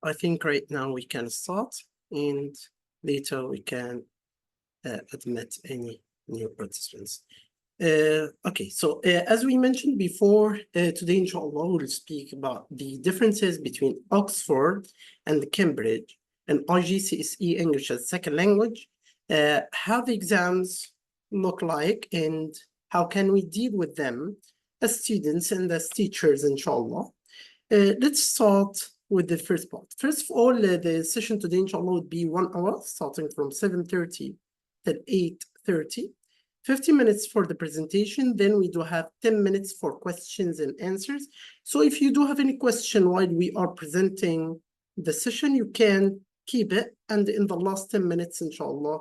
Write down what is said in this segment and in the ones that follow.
I think right now we can start, and later we can admit any new participants. Okay, so as we mentioned before, today, inshallah, we'll speak about the differences between Oxford and Cambridge and IGCSE English as second language, how the exams look like, and how can we deal with them as students and as teachers, inshallah. Let's start with the first part. First of all, the session today, inshallah, would be 1 hour, starting from 7:30 till 8:30. 50 minutes for the presentation, then we do have 10 minutes for questions and answers. So if you do have any question while we are presenting the session, you can keep it, and in the last 10 minutes, inshallah,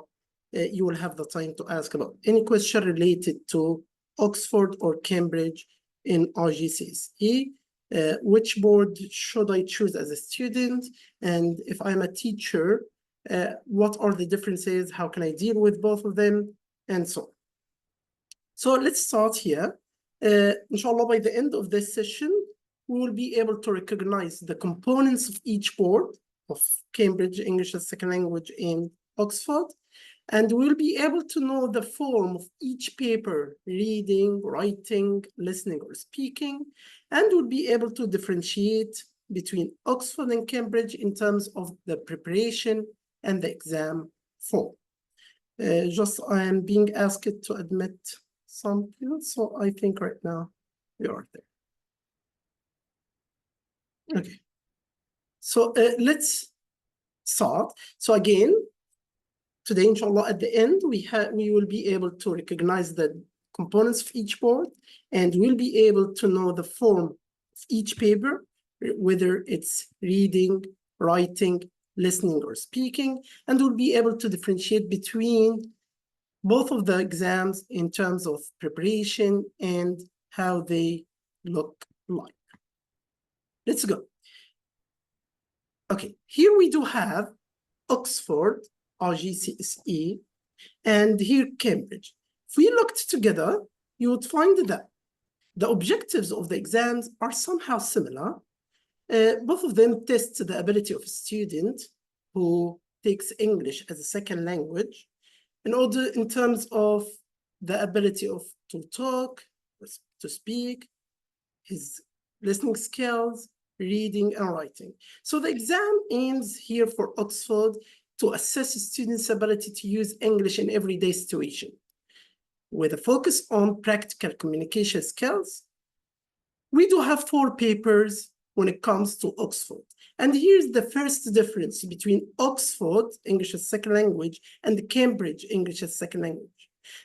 you will have the time to ask about any question related to Oxford or Cambridge in IGCSE. Which board should I choose as a student? And if I'm a teacher, what are the differences? How can I deal with both of them? And so on. So let's start here. Inshallah, by the end of this session, we will be able to recognize the components of each board of Cambridge English as Second Language in Oxford. And we'll be able to know the form of each paper, reading, writing, listening, or speaking. And we'll be able to differentiate between Oxford and Cambridge in terms of the preparation and the exam form. Just I am being asked to admit some people, so I think right now we are there. Okay, so let's start. So again, today, inshallah, at the end, we will be able to recognize the components of each board, and we'll be able to know the form of each paper, whether it's reading, writing, listening, or speaking, and we'll be able to differentiate between both of the exams in terms of preparation and how they look like. Let's go. Okay, here we do have Oxford, IGCSE, and here Cambridge. If we looked together, you would find that the objectives of the exams are somehow similar. Both of them test the ability of a student who takes English as a second language in terms of the ability to talk, to speak, his listening skills, reading and writing. So the exam aims here for Oxford to assess students' ability to use English in everyday situation. With a focus on practical communication skills, we do have 4 papers when it comes to Oxford. And here's the first difference between Oxford, English as second language, and Cambridge, English as second language.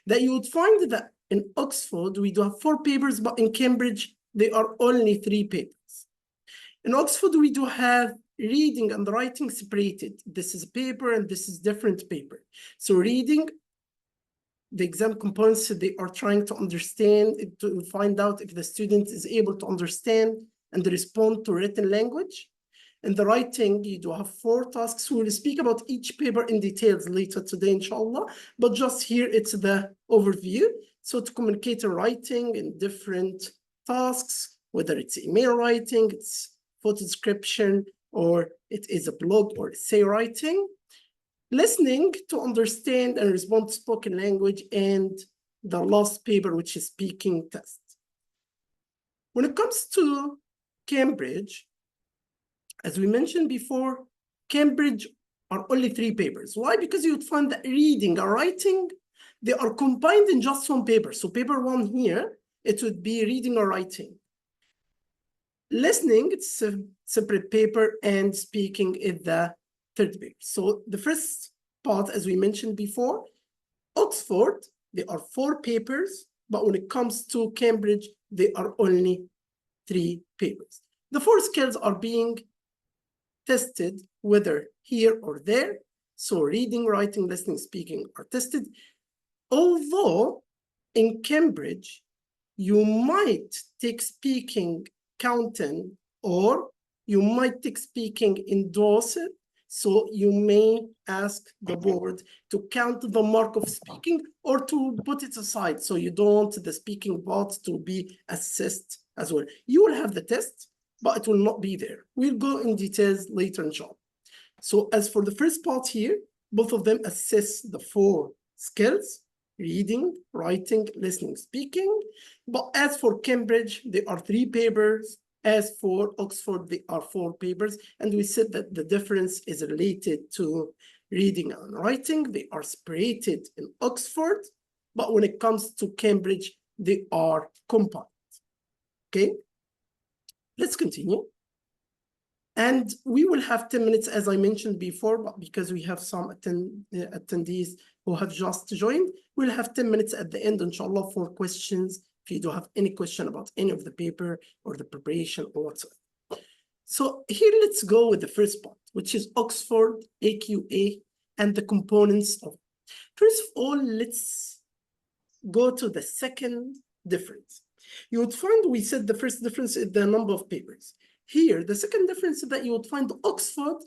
That you would find that in Oxford, we do have 4 papers, but in Cambridge, there are only 3 papers. In Oxford, we do have reading and writing separated. This is a paper and this is different paper. So reading, the exam components, they are trying to understand, to find out if the student is able to understand and respond to written language. In the writing, you do have 4 tasks. We will speak about each paper in details later today, inshallah, but just here, it's the overview. So to communicate in writing in different tasks, whether it's email writing, it's photo description, or it is a blog or essay writing. Listening to understand and respond to spoken language, and the last paper, which is speaking test. When it comes to Cambridge, as we mentioned before, Cambridge are only 3 papers. Why? Because you would find that reading and writing, they are combined in just 1 paper. So paper 1 here, it would be reading or writing. Listening, it's a separate paper, and speaking is the 3rd paper. So the first part, as we mentioned before, Oxford, there are 4 papers, but when it comes to Cambridge, there are only 3 papers. The 4 skills are being tested, whether here or there. So reading, writing, listening, speaking are tested. Although in Cambridge, you might take speaking counting, or you might take speaking in Dorset. So you may ask the board to count the mark of speaking or to put it aside. So you don't want the speaking part to be assessed as well. You will have the test, but it will not be there. We'll go in details later, inshallah. So as for the first part here, both of them assess the 4 skills: reading, writing, listening, speaking. But as for Cambridge, there are 3 papers. As for Oxford, there are 4 papers. And we said that the difference is related to reading and writing. They are separated in Oxford, but when it comes to Cambridge, they are combined. Okay, let's continue. And we will have 10 minutes, as I mentioned before, but because we have some attendees who have just joined, we'll have 10 minutes at the end, inshallah, for questions. If you do have any question about any of the paper or the preparation or whatsoever. So here, let's go with the first part, which is Oxford AQA and the components of it. First of all, let's go to the second difference. You would find, we said the first difference is the number of papers. Here, the second difference is that you would find Oxford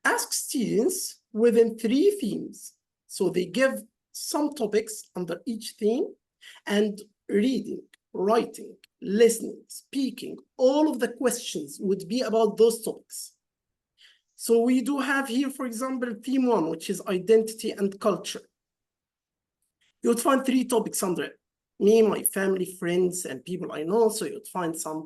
asks students within 3 themes. So they give some topics under each theme, and reading, writing, listening, speaking, all of the questions would be about those topics. So we do have here, for example, theme 1, which is identity and culture. You would find 3 topics under it: me, my family, friends, and people I know. So you'd find some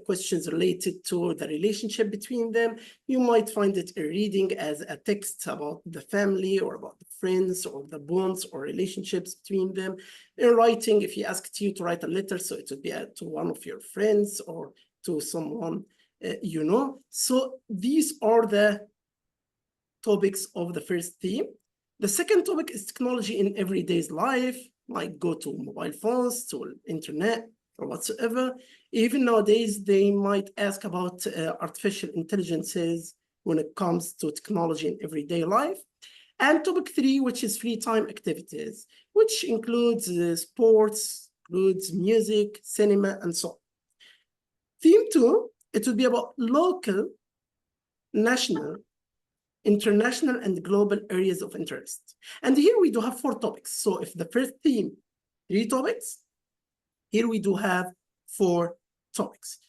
questions related to the relationship between them. You might find it in reading as a text about the family or about the friends or the bonds or relationships between them. In writing, if he asked you to write a letter, so it would be to one of your friends or to someone you know. So these are the topics of the first theme. The second topic is technology in everyday's life, like go to mobile phones, to internet, or whatsoever. Even nowadays, they might ask about artificial intelligences when it comes to technology in everyday life. And topic 3, which is free time activities, which includes sports, includes music, cinema, and so on. Theme 2, it would be about local, national, international, and global areas of interest. And here we do have 4 topics. So if the first theme, 3 topics, here we do have 4 topics.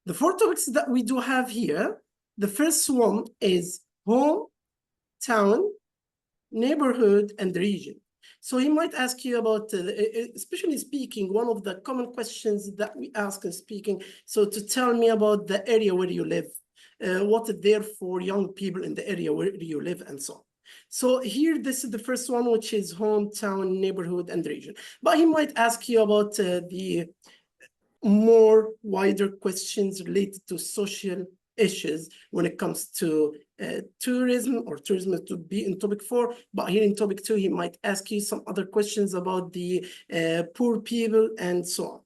The 4 topics that we do have here, the first one is home, town, neighborhood, and region. So he might ask you about, especially speaking, one of the common questions that we ask in speaking, so to tell me about the area where you live, what is there for young people in the area where you live, and so on. So here, this is the first one, which is hometown, neighborhood, and region. But he might ask you about the more wider questions related to social issues when it comes to tourism, or tourism to be in topic 4. But here in topic 2, he might ask you some other questions about the poor people and so on.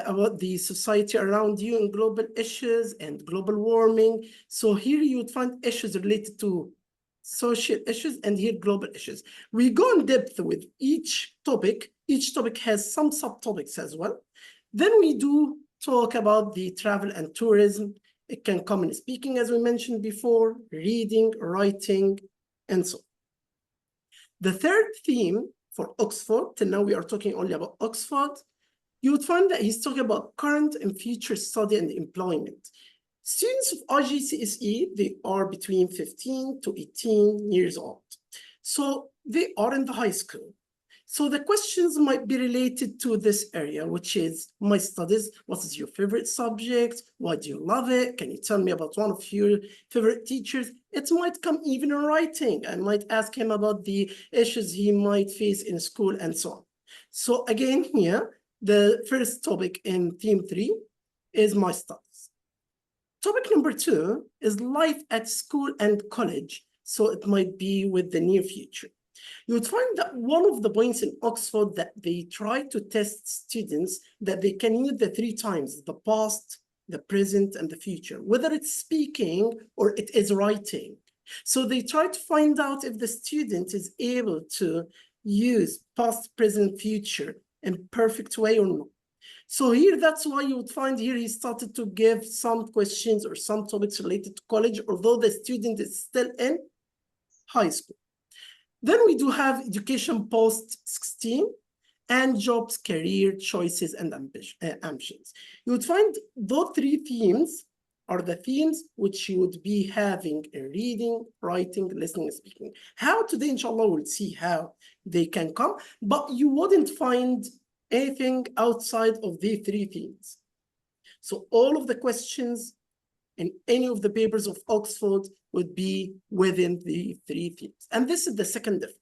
About the society around you and global issues and global warming. So here you would find issues related to social issues, and here global issues. We go in depth with each topic. Each topic has some subtopics as well. Then we do talk about the travel and tourism. It can come in speaking, as we mentioned before, reading, writing, and so on. The third theme for Oxford, till now we are talking only about Oxford, you would find that he's talking about current and future study and employment. Students of IGCSE, they are between 15 to 18 years old. So they are in the high school. So the questions might be related to this area, which is my studies. What is your favorite subject? Why do you love it? Can you tell me about one of your favorite teachers? It might come even in writing. I might ask him about the issues he might face in school and so on. So again here, the first topic in theme 3 is my studies. Topic number 2 is life at school and college. So it might be with the near future. You would find that one of the points in Oxford that they try to test students that they can use the 3 times, the past, the present, and the future, whether it's speaking or it is writing. So they try to find out if the student is able to use past, present, future in perfect way or not. So here, that's why you would find here he started to give some questions or some topics related to college, although the student is still in high school. Then we do have education post-16. and jobs, career choices, and ambitions. You would find those three themes are the themes which you would be having in reading, writing, listening, and speaking. How today, inshallah, we'll see how they can come, but you wouldn't find anything outside of the three themes. So all of the questions in any of the papers of Oxford would be within the three themes. And this is the second difference.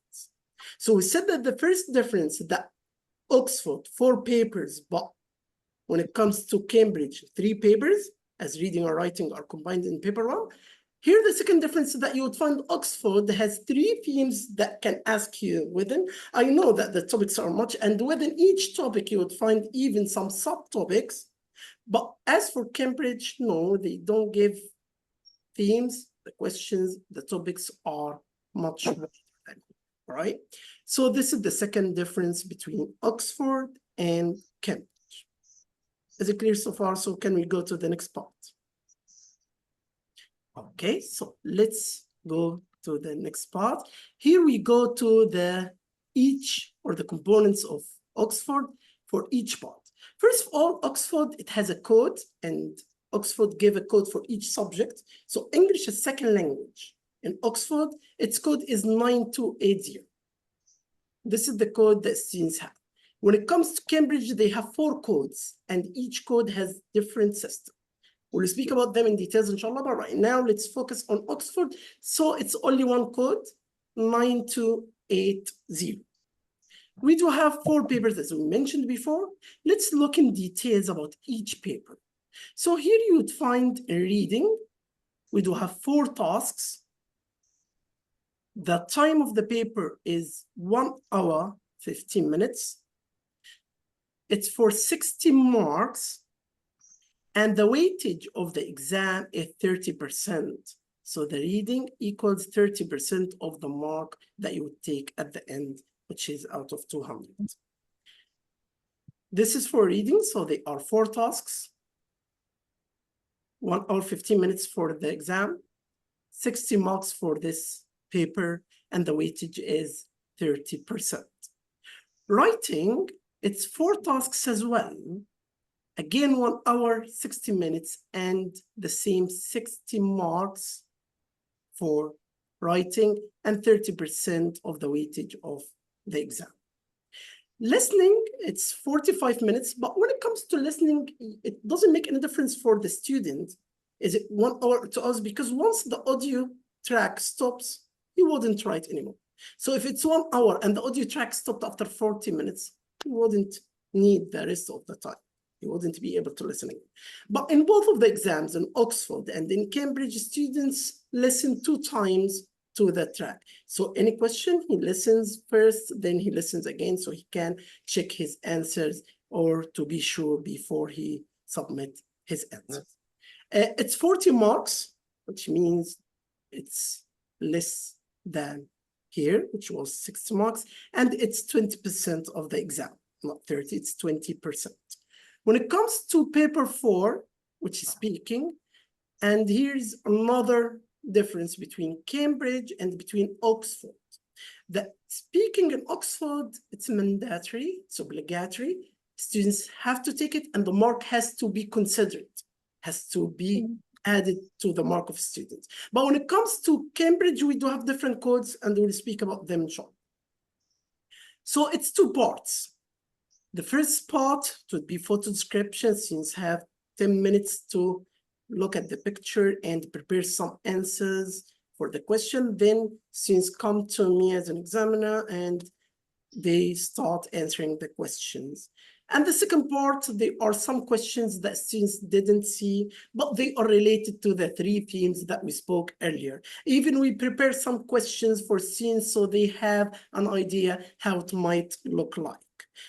So we said that the first difference that Oxford, 4 papers, but when it comes to Cambridge, 3 papers, as reading or writing are combined in paper 1. Here, the second difference is that you would find Oxford has 3 themes that can ask you within. I know that the topics are much, and within each topic, you would find even some subtopics. But as for Cambridge, no, they don't give themes, the questions, the topics are much wider, right? So this is the second difference between Oxford and Cambridge. Is it clear so far? So can we go to the next part? Okay, so let's go to the next part. Here we go to the components of Oxford for each part. First of all, Oxford, it has a code, and Oxford gave a code for each subject. So English is second language. In Oxford, its code is 9280. This is the code that students have. When it comes to Cambridge, they have 4 codes, and each code has different systems. We'll speak about them in details, inshallah, but right now let's focus on Oxford. So it's only one code, 9280. We do have 4 papers, as we mentioned before. Let's look in details about each paper. So here you would find reading. We do have 4 tasks. The time of the paper is 1 hour, 15 minutes. It's for 60 marks, and the weightage of the exam is 30%. So the reading equals 30% of the mark that you would take at the end, which is out of 200. This is for reading, so they are 4 tasks. 1 hour, 15 minutes for the exam, 60 marks for this paper, and the weightage is 30%. Writing, it's 4 tasks as well. Again, 1 hour, 60 minutes, and the same 60 marks for writing, and 30% of the weightage of the exam. Listening, it's 45 minutes, but when it comes to listening, it doesn't make any difference for the student. Is it 1 hour to us? Because once the audio track stops, you wouldn't write anymore. So if it's 1 hour and the audio track stopped after 40 minutes, you wouldn't need the rest of the time. You wouldn't be able to listen again. But in both of the exams, in Oxford and in Cambridge, students listen 2 times to the track. So any question, he listens first, then he listens again, so he can check his answers or to be sure before he submits his answers. It's 40 marks, which means it's less than here, which was 60 marks, and it's 20% of the exam, not 30, it's 20%. When it comes to paper 4, which is speaking, and here's another difference between Cambridge and between Oxford. The speaking in Oxford, it's mandatory, it's obligatory. Students have to take it, and the mark has to be considered, has to be added to the mark of students. But when it comes to Cambridge, we do have different codes, and we'll speak about them shortly. So it's 2 parts. The first part would be photo description. Students have 10 minutes to look at the picture and prepare some answers for the question. Then students come to me as an examiner and they start answering the questions. And the second part, there are some questions that students didn't see, but they are related to the 3 themes that we spoke earlier. Even we prepare some questions for students so they have an idea how it might look like.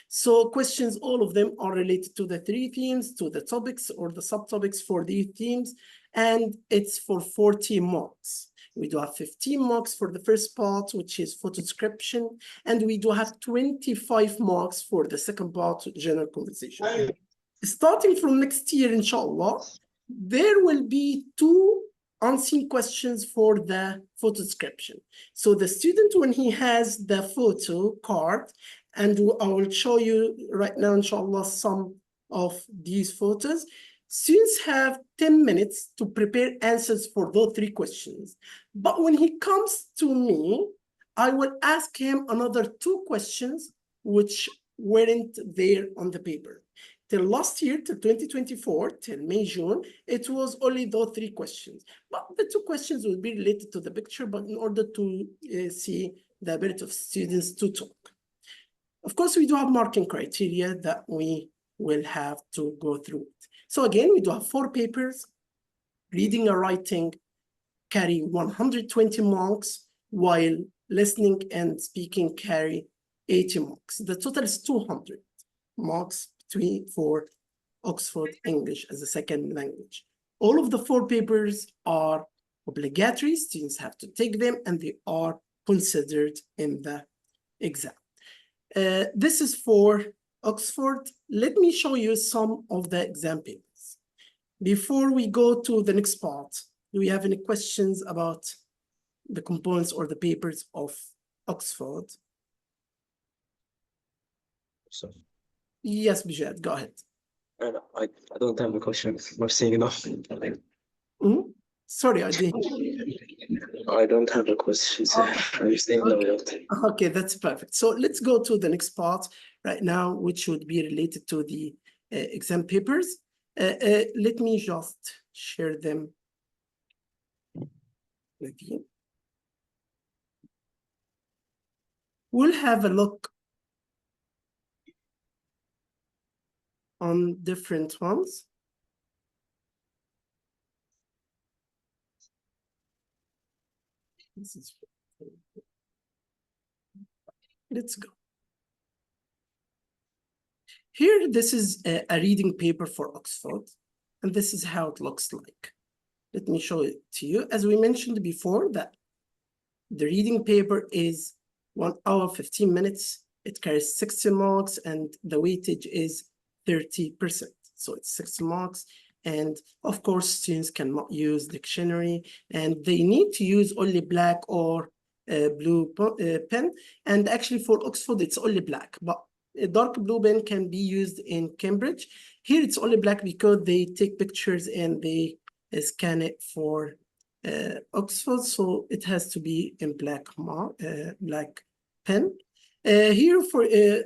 So questions, all of them are related to the 3 themes, to the topics or the subtopics for these themes, and it's for 40 marks. We do have 15 marks for the first part, which is photo description, and we do have 25 marks for the second part, general conversation. Starting from next year, inshallah, there will be 2 unseen questions for the photo description. So the student, when he has the photo card And I will show you right now, inshallah, some of these photos. Students have 10 minutes to prepare answers for those 3 questions. But when he comes to me, I will ask him another 2 questions which weren't there on the paper. Till last year, till 2024, till May, June, it was only those 3 questions. But the 2 questions will be related to the picture, but in order to see the ability of students to talk. Of course, we do have marking criteria that we will have to go through it. So again, we do have 4 papers. Reading and writing carry 120 marks, while listening and speaking carry 80 marks. The total is 200 marks for Oxford English as a second language. All of the 4 papers are obligatory. Students have to take them, and they are considered in the exam. This is for Oxford. Let me show you some of the exam papers. Before we go to the next part, do we have any questions about the components or the papers of Oxford? So, Yes, Bijad, go ahead. I don't have a question. We're seeing enough. Sorry, I didn't. I don't have a question. I'm staying Okay, that's perfect. So let's go to the next part right now, which would be related to the exam papers. Let me just share them with you. We'll have a look on different ones. Let's go. Here, this is a reading paper for Oxford, and this is how it looks like. Let me show it to you. As we mentioned before, that the reading paper is 1 hour, 15 minutes. It carries 60 marks, and the weightage is 30%. So it's 60 marks. And of course, students cannot use dictionary, and they need to use only black or blue pen. And actually for Oxford, it's only black, but a dark blue pen can be used in Cambridge. Here, it's only black because they take pictures and they scan it for Oxford, so it has to be in black pen. Here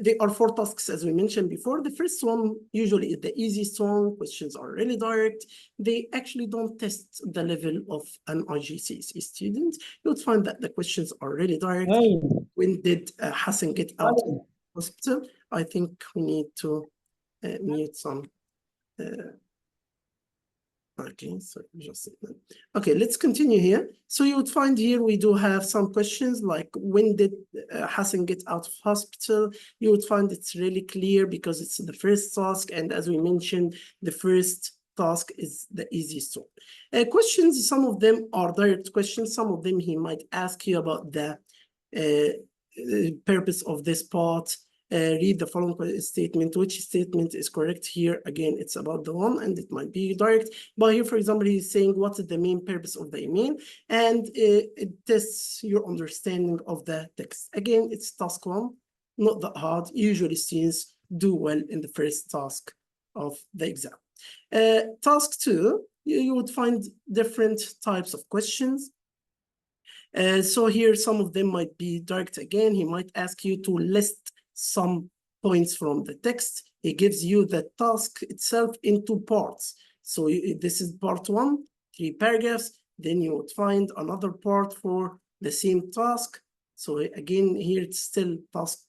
there are 4 tasks, as we mentioned before. The first one usually is the easiest one. Questions are really direct. They actually don't test the level of an IGCSE student. You'll find that the questions are really direct. When did Hassan get out of hospital? I think we need to mute some. Okay, so just okay, let's continue here. So you would find here we do have some questions like when did Hassan get out of hospital? You would find it's really clear because it's the first task, and as we mentioned, the first task is the easiest one. Questions, some of them are direct questions, some of them he might ask you about the purpose of this part. Read the following statement. Which statement is correct here? Again, it's about the one, and it might be direct. But here, for example, he's saying what is the main purpose of the email, and it tests your understanding of the text. Again, it's task 1, not that hard. Usually, students do well in the first task of the exam. Task 2, you would find different types of questions. So here, some of them might be direct. Again, he might ask you to list some points from the text. He gives you the task itself in 2 parts. So this is part 1, 3 paragraphs. Then you would find another part for the same task. So again, here it's still task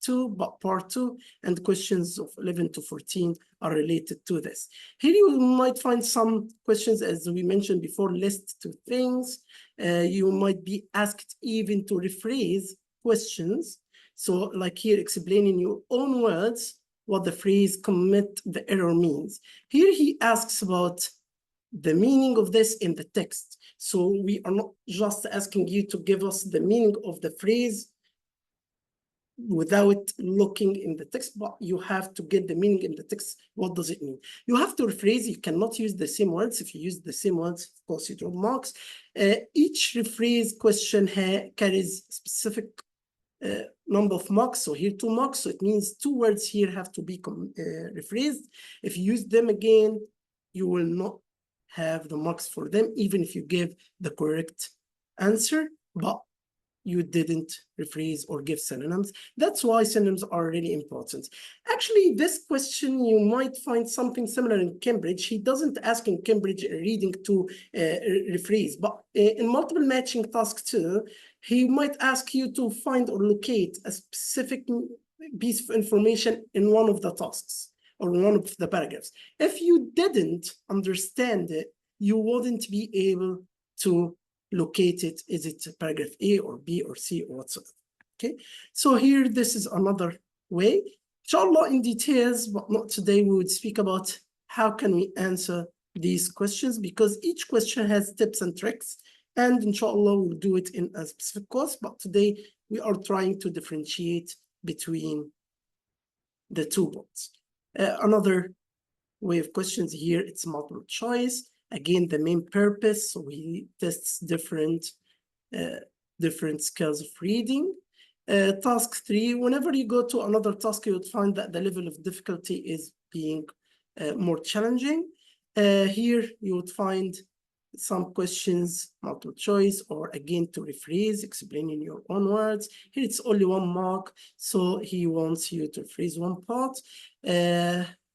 2, but part 2, and questions of 11 to 14 are related to this. Here you might find some questions, as we mentioned before, list 2 things. You might be asked even to rephrase questions. So like here, explaining your own words what the phrase commit the error means. Here he asks about the meaning of this in the text. So we are not just asking you to give us the meaning of the phrase without looking in the text, but you have to get the meaning in the text. What does it mean? You have to rephrase. You cannot use the same words. If you use the same words, of course, you drop marks. Each rephrase question carries specific number of marks. So here 2 marks. So it means 2 words here have to be rephrased. If you use them again, you will not have the marks for them, even if you give the correct answer, but you didn't rephrase or give synonyms. That's why synonyms are really important. Actually, this question, you might find something similar in Cambridge. He doesn't ask in Cambridge reading to rephrase, but in multiple matching task 2, he might ask you to find or locate a specific piece of information in one of the tasks or one of the paragraphs. If you didn't understand it, you wouldn't be able to locate it. Is it paragraph A or B or C or whatsoever? Okay, so here this is another way. Inshallah, in details, but not today, we would speak about how can we answer these questions, because each question has tips and tricks, and inshallah we'll do it in a specific course, but today we are trying to differentiate between the 2 boards. Another way of questions here, it's multiple choice. Again, the main purpose, so we test different skills of reading. Task 3, whenever you go to another task, you would find that the level of difficulty is being more challenging. Here, you would find some questions, multiple choice, or again, to rephrase, explain in your own words. Here, it's only 1 mark, so he wants you to rephrase 1 part.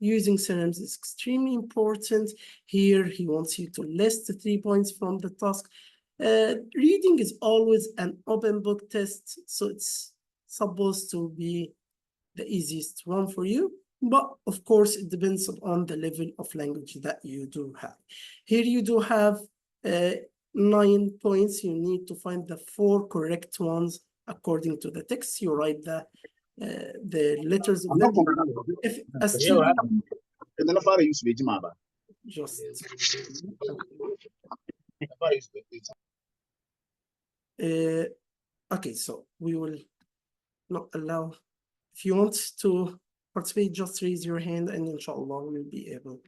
Using synonyms is extremely important. Here, he wants you to list the 3 points from the task. Reading is always an open book test, so it's supposed to be the easiest one for you. But of course, it depends on the level of language that you do have. Here you do have 9 points. You need to find the 4 correct ones according to the text. You write the letters of them. If a student just okay, so we will not allow. If you want to participate, just raise your hand, and inshallah we'll be able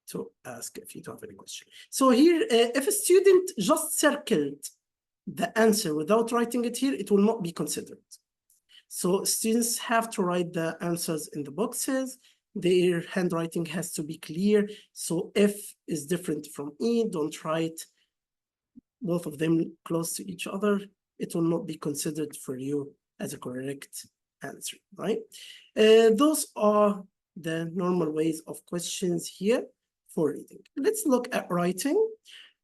to ask if you don't have any question. So here, if a student just circled the answer without writing it here, it will not be considered. So students have to write the answers in the boxes. Their handwriting has to be clear. So F is different from E. Don't write both of them close to each other. It will not be considered for you as a correct answer, right? Those are the normal ways of questions here for reading. Let's look at writing.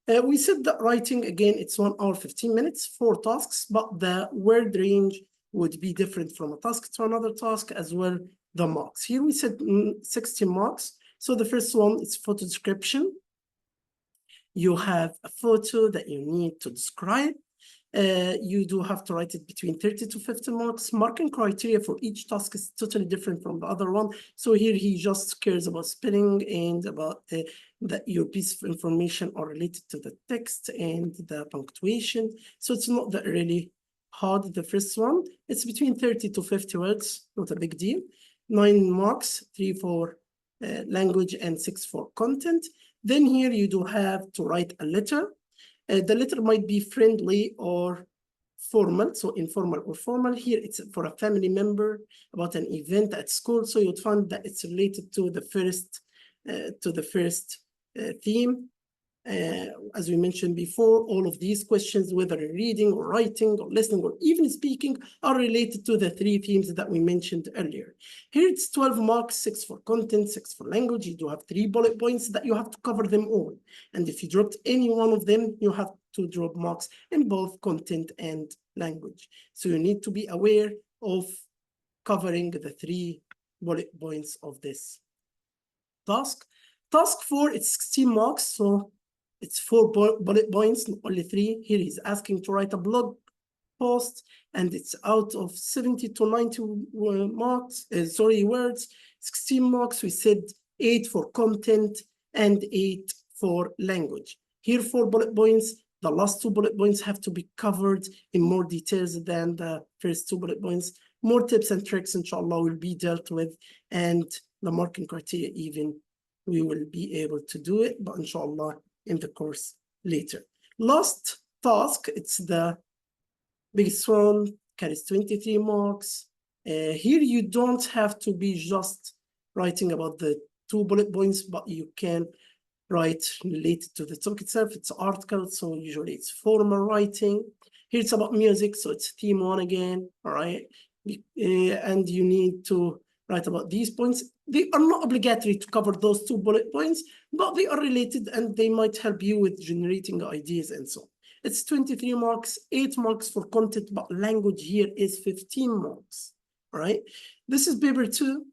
We said that writing, again, it's 1 hour, 15 minutes, 4 tasks, but the word range would be different from a task to another task, as well the marks. Here we said 60 marks. So the first one is photo description. You have a photo that you need to describe. You do have to write it between 30 to 50 marks. Marking criteria for each task is totally different from the other one. So here he just cares about spelling and about that your piece of information are related to the text and the punctuation. So it's not that really hard, the first one. It's between 30 to 50 words, not a big deal. 9 marks, 3 for language and 6 for content. Then here you do have to write a letter. The letter might be friendly or formal, so informal or formal. Here it's for a family member about an event at school, so you'd find that it's related to the first theme. As we mentioned before, all of these questions, whether reading or writing or listening or even speaking, are related to the 3 themes that we mentioned earlier. Here it's 12 marks, 6 for content, 6 for language. You do have 3 bullet points that you have to cover them all. And if you dropped any one of them, you have to drop marks in both content and language. So you need to be aware of covering the 3 bullet points of this task. Task 4, it's 16 marks, so it's 4 bullet points, only 3. Here he's asking to write a blog post, and it's out of 70 to 90 words. 16 marks. We said 8 for content and 8 for language. Here 4 bullet points. The last 2 bullet points have to be covered in more details than the first 2 bullet points. More tips and tricks, inshallah, will be dealt with, and the marking criteria even, we will be able to do it, but inshallah, in the course later. Last task, it's the biggest one, carries 23 marks. Here you don't have to be just writing about the 2 bullet points, but you can write related to the topic itself. It's article, so usually it's formal writing. Here it's about music, so it's theme 1 again, all right? And you need to write about these points. They are not obligatory to cover those 2 bullet points, but they are related and they might help you with generating ideas and so on. It's 23 marks, 8 marks for content, but language here is 15 marks, all right? This is paper 2.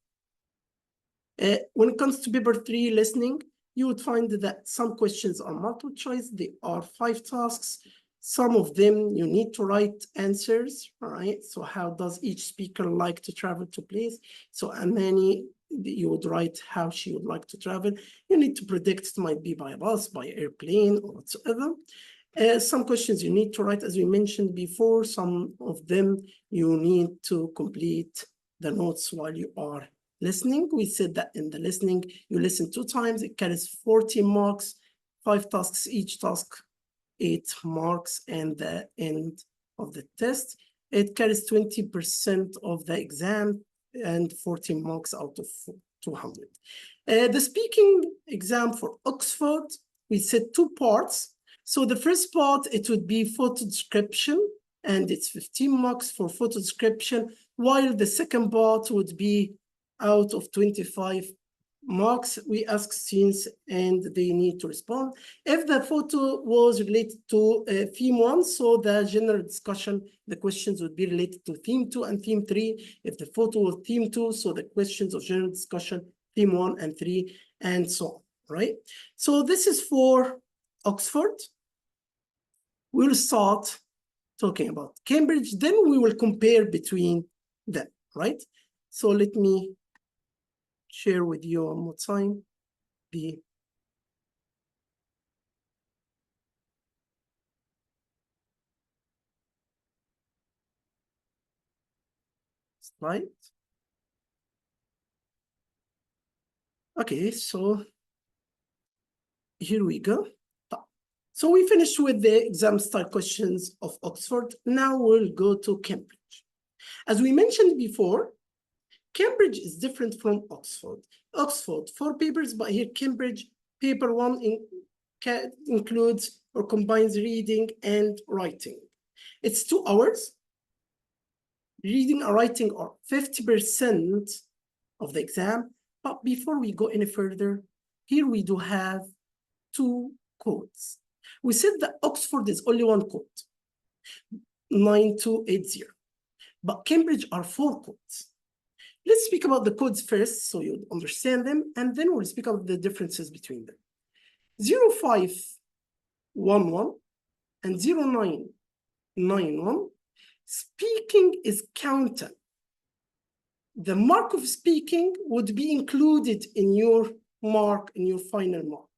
When it comes to paper 3, listening, you would find that some questions are multiple choice. They are 5 tasks. Some of them you need to write answers, all right? So how does each speaker like to travel to place? So Amani, you would write how she would like to travel. You need to predict it might be by bus, by airplane, or whatsoever. Some questions you need to write, as we mentioned before. Some of them you need to complete the notes while you are listening. We said that in the listening, you listen 2 times. It carries 40 marks, 5 tasks, each task 8 marks, and the end of the test. It carries 20% of the exam and 40 marks out of 200. The speaking exam for Oxford, we said 2 parts. So the first part, it would be photo description, and it's 15 marks for photo description, while the second part would be out of 25 marks. We ask students and they need to respond. If the photo was related to theme 1, so the general discussion, the questions would be related to theme 2 and theme 3. If the photo was theme 2, so the questions of general discussion, theme 1 and 3, and so on, right? So this is for Oxford. We'll start talking about Cambridge, then we will compare between them, right? So let me share with you one more time the slide. Okay, so here we go. So we finished with the exam style questions of Oxford. Now we'll go to Cambridge. As we mentioned before, Cambridge is different from Oxford. Oxford, 4 papers, but here Cambridge, paper 1 includes or combines reading and writing. It's 2 hours. Reading and writing are 50% of the exam. But before we go any further, here we do have 2 codes. We said that Oxford is only 1 code, 9280. But Cambridge are 4 codes. Let's speak about the codes first so you understand them, and then we'll speak about the differences between them. 0511 and 0991, speaking is counted. The mark of speaking would be included in your mark, in your final mark.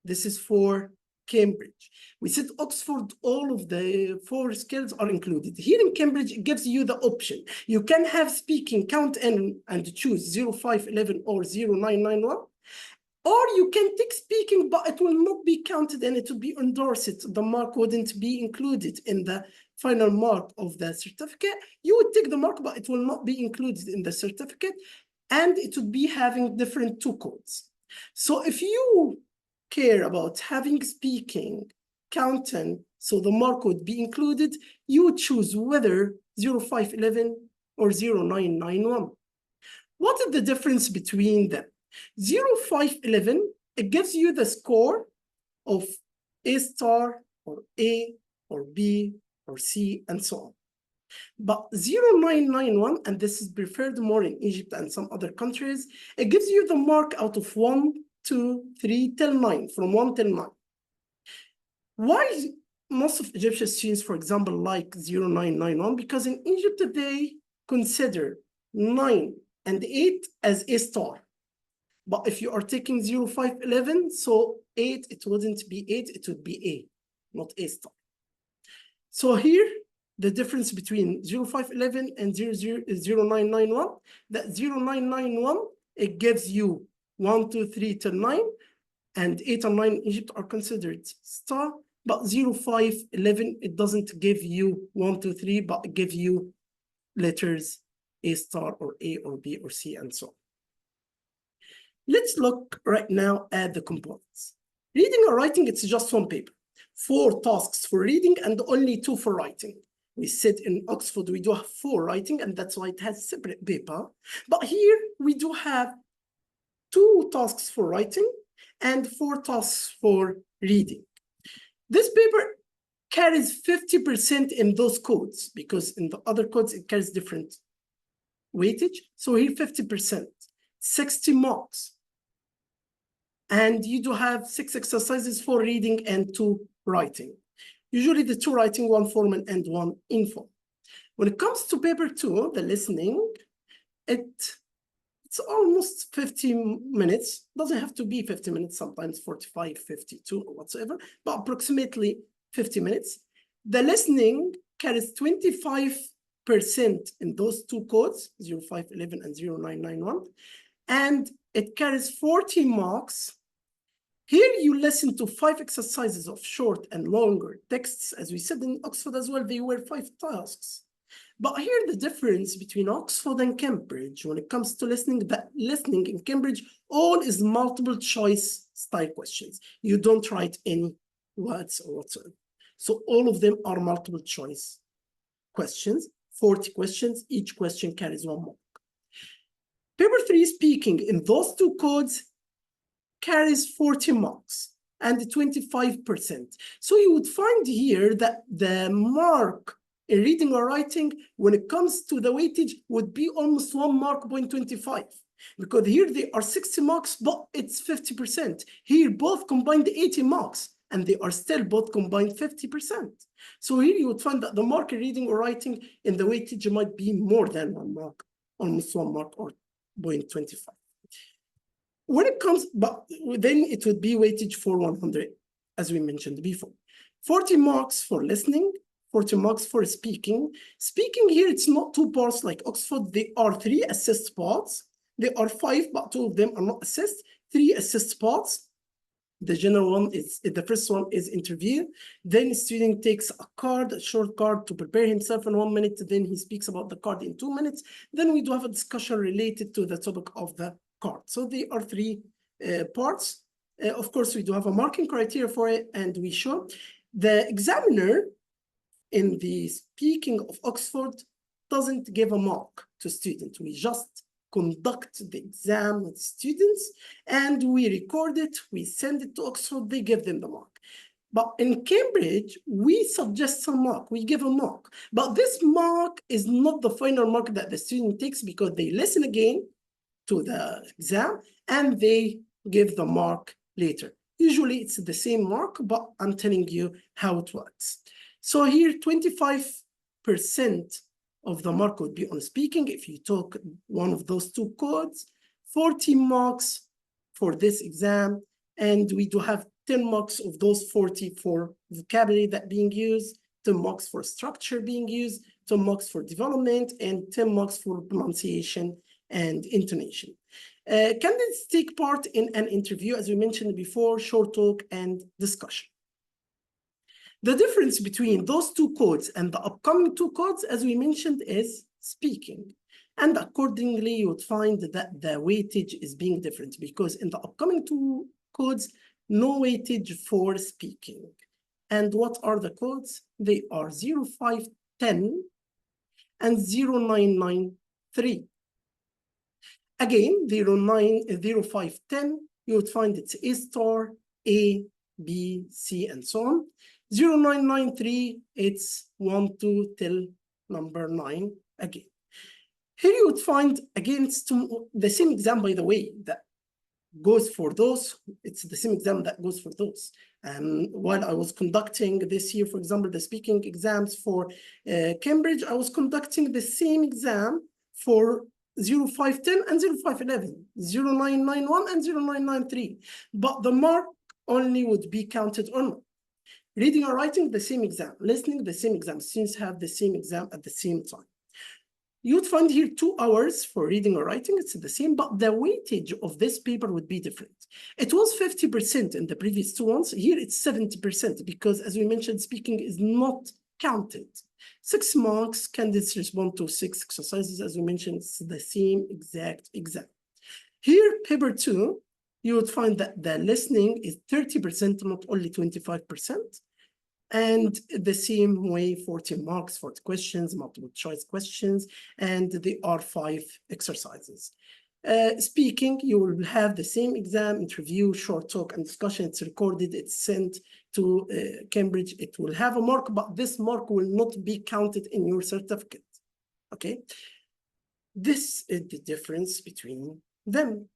This is for Cambridge. We said Oxford, all of the 4 skills are included. Here in Cambridge, it gives you the option. You can have speaking, count in and choose 0511 or 0991. Or you can take speaking, but it will not be counted and it will be endorsed. The mark wouldn't be included in the final mark of the certificate. You would take the mark, but it will not be included in the certificate. And it would be having different 2 codes. So if you care about having speaking, counting, so the mark would be included, you would choose whether 0511 or 0991. What is the difference between them? 0511, it gives you the score of A star or A or B or C and so on. But 0991, and this is preferred more in Egypt and some other countries, it gives you the mark out of 1, 2, 3 till 9, from 1 till 9. Why most of Egyptian students, for example, like 0991? Because in Egypt, they consider 9 and 8 as A star. But if you are taking 0511, so 8, it wouldn't be 8, it would be A, not A star. So here, the difference between 0511 and 0991, that 0991, it gives you 1, 2, 3 till 9, and 8 and 9 in Egypt are considered star, but 0, 5, 11, it doesn't give you 1, 2, 3, but it gives you letters A star or A or B or C and so on. Let's look right now at the components. Reading or writing, it's just one paper. 4 tasks for reading and only 2 for writing. We said in Oxford, we do have 4 writing, and that's why it has separate paper. But here we do have 2 tasks for writing and 4 tasks for reading. This paper carries 50% in those codes, because in the other codes, it carries different weightage. So here 50%, 60 marks. And you do have 6 exercises for reading and 2 writing. Usually the 2 writing, 1 formal and 1 informal. When it comes to paper 2, the listening, it's almost 50 minutes. Doesn't have to be 50 minutes, sometimes 45, 52 or whatsoever, but approximately 50 minutes. The listening carries 25% in those 2 codes, 0511 and 0991, and it carries 40 marks. Here you listen to 5 exercises of short and longer texts. As we said in Oxford as well, they were 5 tasks. But here the difference between Oxford and Cambridge when it comes to listening, that listening in Cambridge, all is multiple choice style questions. You don't write any words or whatsoever. So all of them are multiple choice questions, 40 questions, each question carries 1 mark. Paper 3 speaking in those 2 codes carries 40 marks and 25%. So you would find here that the mark in reading or writing, when it comes to the weightage, would be almost 1 mark, 0.25. Because here they are 60 marks, but it's 50%. Here both combined 80 marks, and they are still both combined 50%. So here you would find that the mark in reading or writing in the weightage might be more than 1 mark, almost 1 mark or 0.25. When it comes, but then it would be weightage for 100, as we mentioned before. 40 marks for listening, 40 marks for speaking. Speaking here, it's not 2 parts like Oxford. They are 3 assist parts. There are 5, but 2 of them are not assist. 3 assist parts. The general one is, the first one is interview. Then the student takes a card, a short card, to prepare himself in 1 minute. Then he speaks about the card in 2 minutes. Then we do have a discussion related to the topic of the card. So they are 3 parts. Of course, we do have a marking criteria for it, and we show the examiner in the speaking of Oxford doesn't give a mark to students. We just conduct the exam with students, and we record it, we send it to Oxford, they give them the mark. But in Cambridge, we suggest some mark, we give a mark. But this mark is not the final mark that the student takes, because they listen again to the exam and they give the mark later. Usually it's the same mark, but I'm telling you how it works. So here 25% of the mark would be on speaking if you took one of those 2 codes, 40 marks for this exam, and we do have 10 marks of those 40 for vocabulary that being used, 10 marks for structure being used, 10 marks for development, and 10 marks for pronunciation and intonation. Candidates take part in an interview, as we mentioned before, short talk and discussion. The difference between those 2 codes and the upcoming 2 codes, as we mentioned, is speaking. And accordingly, you would find that the weightage is being different, because in the upcoming 2 codes, no weightage for speaking. And what are the codes? They are 0510 and 0993. Again, 0510, you would find it's A star, A, B, C, and so on. 0993, it's 1, 2 till number 9 again. Here you would find, again, it's the same exam, by the way, that goes for those. It's the same exam that goes for those. While I was conducting this year, for example, the speaking exams for Cambridge, I was conducting the same exam for 0510 and 0511, 0991 and 0993. But the mark only would be counted on. Reading or writing, the same exam. Listening, the same exam. Students have the same exam at the same time. You'd find here 2 hours for reading or writing. It's the same, but the weightage of this paper would be different. It was 50% in the previous two ones. Here it's 70% because, as we mentioned, speaking is not counted. 6 marks, candidates respond to 6 exercises. As we mentioned, it's the same exact exam. Here, paper 2, you would find that the listening is 30%, not only 25%. And the same way, 40 marks, 40 questions, multiple choice questions, and there are 5 exercises. Speaking, you will have the same exam, interview, short talk, and discussion. It's recorded, it's sent to Cambridge. It will have a mark, but this mark will not be counted in your certificate, okay? This is the difference between them.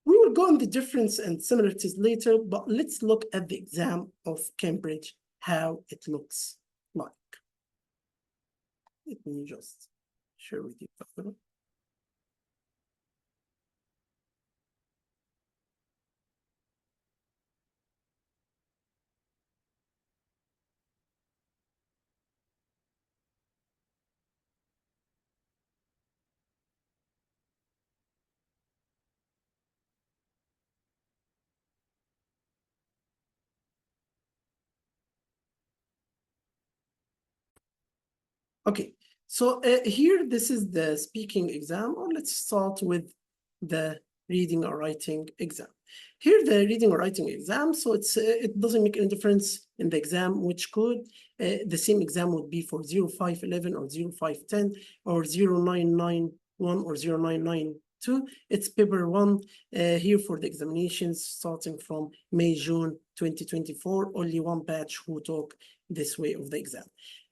We will go on the difference and similarities later, but let's look at the exam of Cambridge, how it looks like. Let me just share with you. Okay, so here, this is the speaking exam, or let's start with the reading or writing exam. Here, the reading or writing exam, so it doesn't make any difference in the exam which code. The same exam would be for 0511 or 0510 or 0991 or 0992. It's paper 1 here for the examinations starting from May, June 2024, only one batch who took this way of the exam.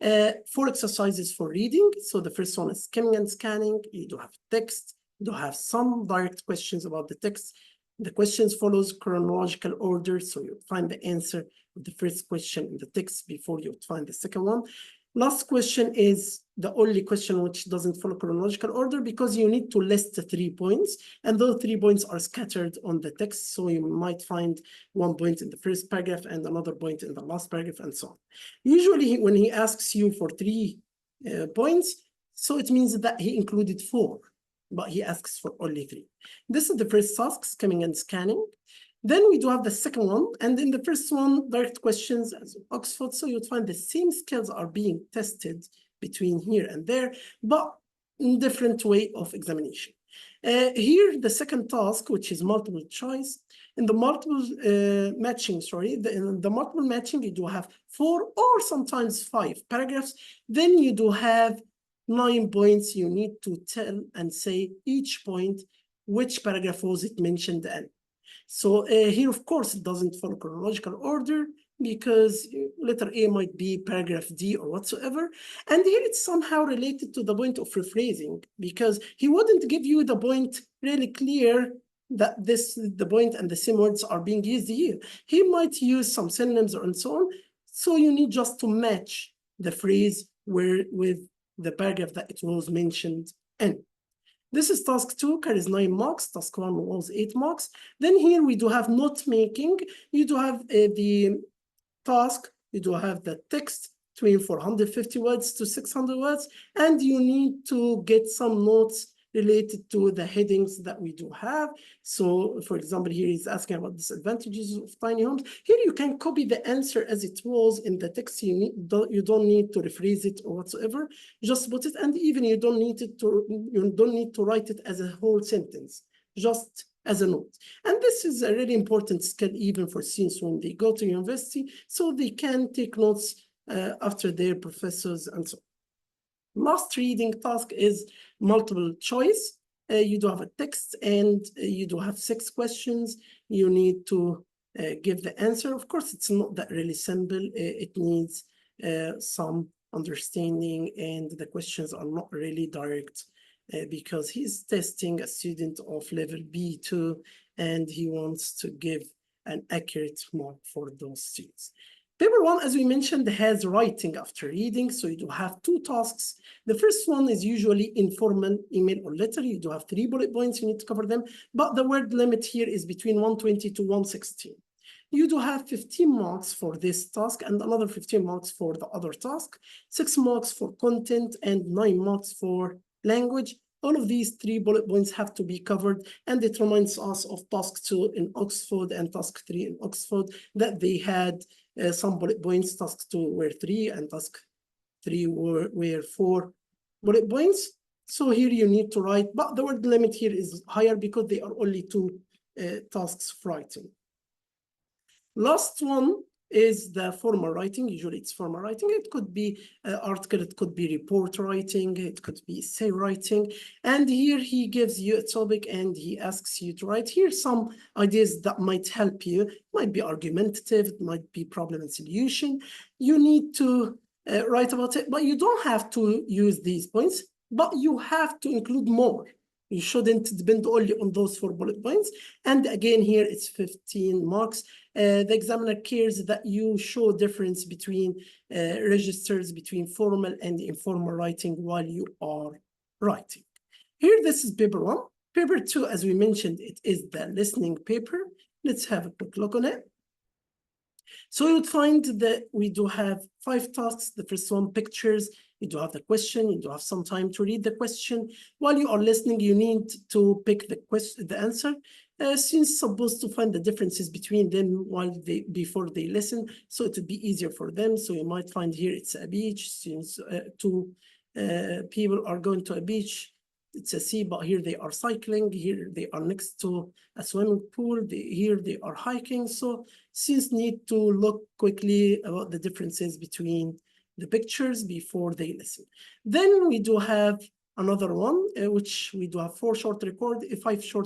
4 exercises for reading. So the first one is skimming and scanning. You do have text, you do have some direct questions about the text. The questions follows chronological order, so you find the answer of the first question in the text before you find the second one. Last question is the only question which doesn't follow chronological order because you need to list the 3 points, and those 3 points are scattered on the text, so you might find 1 point in the first paragraph and another point in the last paragraph and so on. Usually when he asks you for 3 points, so it means that he included 4, but he asks for only 3. This is the first task, skimming and scanning. Then we do have the second one, and in the first one, direct questions as Oxford, so you'd find the same skills are being tested between here and there, but in different way of examination. Here, the second task, which is multiple choice, in the multiple matching, in the multiple matching, you do have 4 or sometimes 5 paragraphs. Then you do have 9 points. You need to tell and say each point, which paragraph was it mentioned in. So here, of course, it doesn't follow chronological order because letter A might be paragraph D or whatsoever. And here it's somehow related to the point of rephrasing because he wouldn't give you the point really clear that the point and the same words are being used here. He might use some synonyms and so on. So you need just to match the phrase with the paragraph that it was mentioned in. This is task 2, carries 9 marks. Task 1 was 8 marks. Then here we do have note making. You do have the task. You do have the text between 450 words to 600 words. And you need to get some notes related to the headings that we do have. So, for example, here he's asking about disadvantages of tiny homes. Here you can copy the answer as it was in the text. You don't need to rephrase it or whatsoever. Just put it, and even you don't need to write it as a whole sentence, just as a note. And this is a really important skill even for students when they go to university, so they can take notes after their professors and so on. Last reading task is multiple choice. You do have a text and you do have 6 questions. You need to give the answer. Of course, it's not that really simple. It needs some understanding, and the questions are not really direct because he's testing a student of level B2 and he wants to give an accurate mark for those students. Paper 1, as we mentioned, has writing after reading, so you do have 2 tasks. The first one is usually informal email or letter. You do have 3 bullet points, you need to cover them, but the word limit here is between 120 to 116. You do have 15 marks for this task and another 15 marks for the other task, 6 marks for content and 9 marks for language. All of these 3 bullet points have to be covered, and it reminds us of task 2 in Oxford and task 3 in Oxford, that they had some bullet points. Task 2 were 3 and task 3 were 4 bullet points. So here you need to write, but the word limit here is higher because they are only 2 tasks for writing. Last one is the formal writing. Usually it's formal writing. It could be article, it could be report writing, it could be essay writing. And here he gives you a topic and he asks you to write. Here some ideas that might help you. It might be argumentative, it might be problem and solution. You need to write about it, but you don't have to use these points, but you have to include more. You shouldn't depend only on those 4 bullet points. And again, here it's 15 marks. The examiner cares that you show difference between registers between formal and informal writing while you are writing. Here, this is paper 1. Paper 2, as we mentioned, it is the listening paper. Let's have a quick look on it. So you would find that we do have 5 tasks. The first one, pictures. You do have the question. You do have some time to read the question. While you are listening, you need to pick the answer. Students supposed to find the differences between them before they listen, so it would be easier for them. So you might find here it's a beach. Students, 2 people are going to a beach. It's a sea, but here they are cycling. Here they are next to a swimming pool. Here they are hiking. So students need to look quickly about the differences between the pictures before they listen. Then we do have another one, which we do have 5 short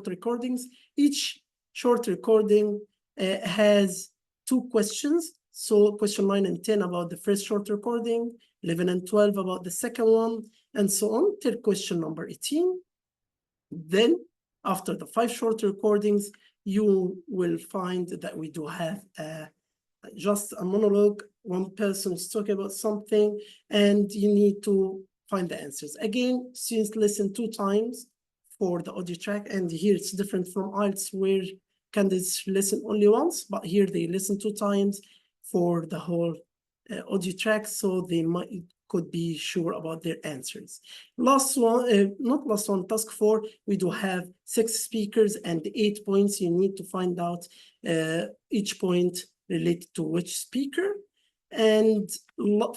recordings. Each short recording has 2 questions. So question 9 and 10 about the first short recording, 11 and 12 about the second one, and so on till question number 18. Then after the 5 short recordings, you will find that we do have just a monologue. One person is talking about something and you need to find the answers. Again, students listen 2 times for the audio track, and here it's different from IELTS where candidates listen only once, but here they listen 2 times for the whole audio track, so they could be sure about their answers. Last one, not last one, task 4, we do have 6 speakers and 8 points. You need to find out each point related to which speaker. And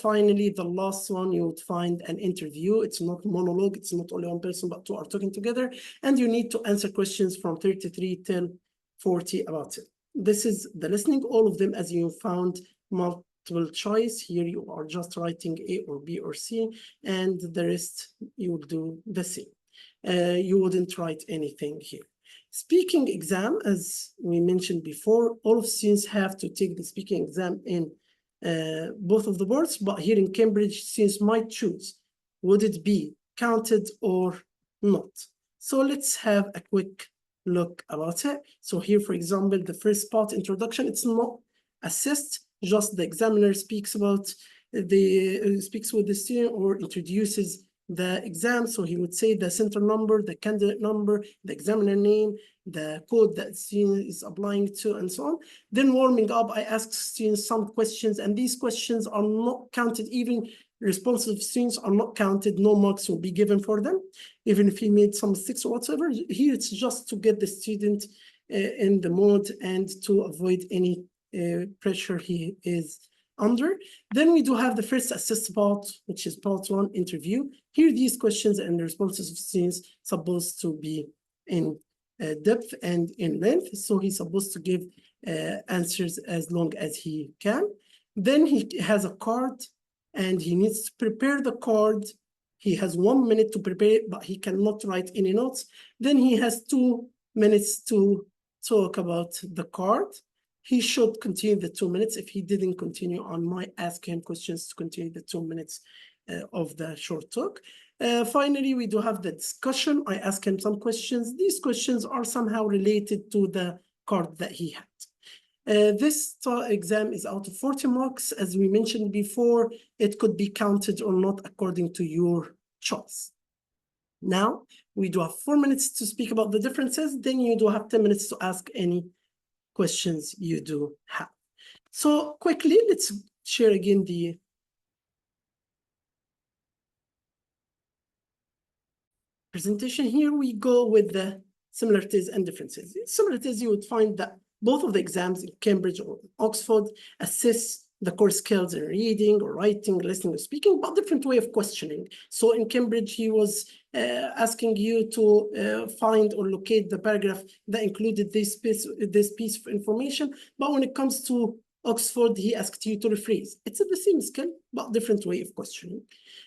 finally, the last one, you would find an interview. It's not monologue. It's not only one person, but 2 are talking together. And you need to answer questions from 33 till 40 about it. This is the listening. All of them, as you found, multiple choice. Here you are just writing A or B or C, and the rest you will do the same. You wouldn't write anything here. Speaking exam, as we mentioned before, all of students have to take the speaking exam in both of the boards, but here in Cambridge, students might choose, would it be counted or not? So let's have a quick look about it. So here, for example, the first part, introduction, it's not assessed, just the examiner speaks with the student or introduces the exam. So he would say the center number, the candidate number, the examiner name, the code that student is applying to, and so on. Then warming up, I ask students some questions, and these questions are not counted. Even responsive students are not counted. No marks will be given for them, even if he made some mistakes or whatever. Here it's just to get the student in the mode and to avoid any pressure he is under. Then we do have the first assessed part, which is part 1, interview. Here, these questions and the responses of students supposed to be in depth and in length. So he's supposed to give answers as long as he can. Then he has a card and he needs to prepare the card. He has 1 minute to prepare it, but he cannot write any notes. Then he has 2 minutes to talk about the card. He should continue the 2 minutes. If he didn't continue, I might ask him questions to continue the 2 minutes of the short talk. Finally, we do have the discussion. I ask him some questions. These questions are somehow related to the card that he had. This exam is out of 40 marks. As we mentioned before, it could be counted or not according to your choice. Now, we do have 4 minutes to speak about the differences. Then you do have 10 minutes to ask any questions you do have. So quickly, let's share again presentation. Here we go with the similarities and differences. Similarities, you would find that both of the exams in Cambridge or Oxford assess the core skills in reading or writing, listening or speaking, but different way of questioning. So in Cambridge, he was asking you to find or locate the paragraph that included this piece of information. But when it comes to Oxford, he asked you to rephrase. It's the same skill, but different way of questioning.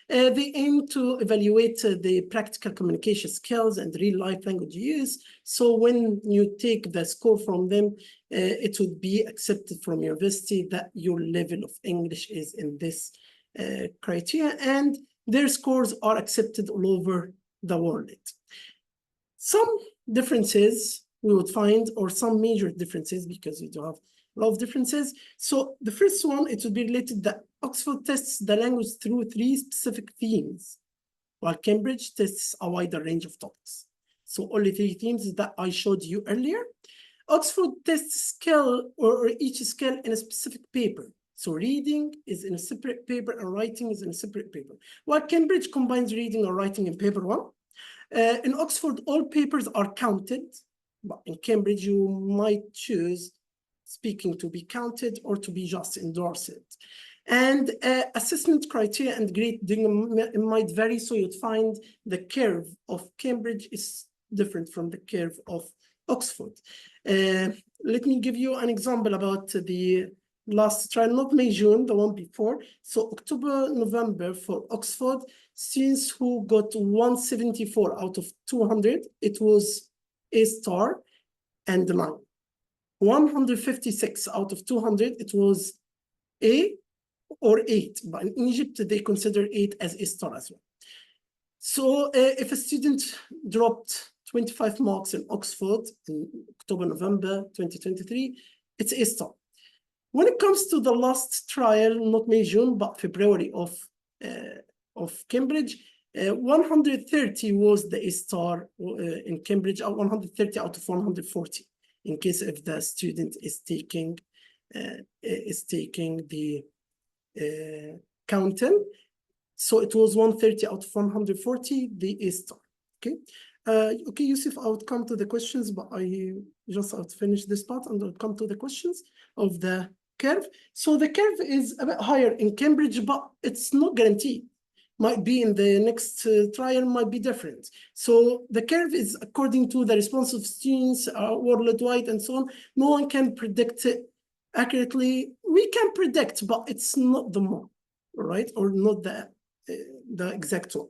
They aim to evaluate the practical communication skills and real-life language use. So when you take the score from them, it would be accepted from university that your level of English is in this criteria, and their scores are accepted all over the world. Some differences we would find, or some major differences, because we do have a lot of differences. So the first one, it would be related that Oxford tests the language through 3 specific themes, while Cambridge tests a wider range of topics. So only 3 themes that I showed you earlier. Oxford tests skill or each skill in a specific paper. So reading is in a separate paper and writing is in a separate paper. While Cambridge combines reading or writing in paper 1. In Oxford, all papers are counted, but in Cambridge, you might choose speaking to be counted or to be just endorsed. And assessment criteria and grading might vary, so you'd find the curve of Cambridge is different from the curve of Oxford. Let me give you an example about the last trial, not May, June, the one before. So October, November for Oxford, students who got 174 out of 200, it was A star and 9. 156 out of 200, it was A or 8, but in Egypt, they consider 8 as A star as well. So if a student dropped 25 marks in Oxford in October, November 2023, it's A star. When it comes to the last trial, not May, June, but February of Cambridge, 130 was the A star in Cambridge, 130 out of 140, in case if the student is taking the counting. So it was 130 out of 140, the A star, okay? Okay, Yusuf, I would come to the questions, but I would finish this part and I'll come to the questions of the curve. So the curve is a bit higher in Cambridge, but it's not guaranteed. Might be in the next trial, might be different. So the curve is according to the response of students worldwide and so on. No one can predict it accurately. We can predict, but it's not the more, right? Or not the exact one.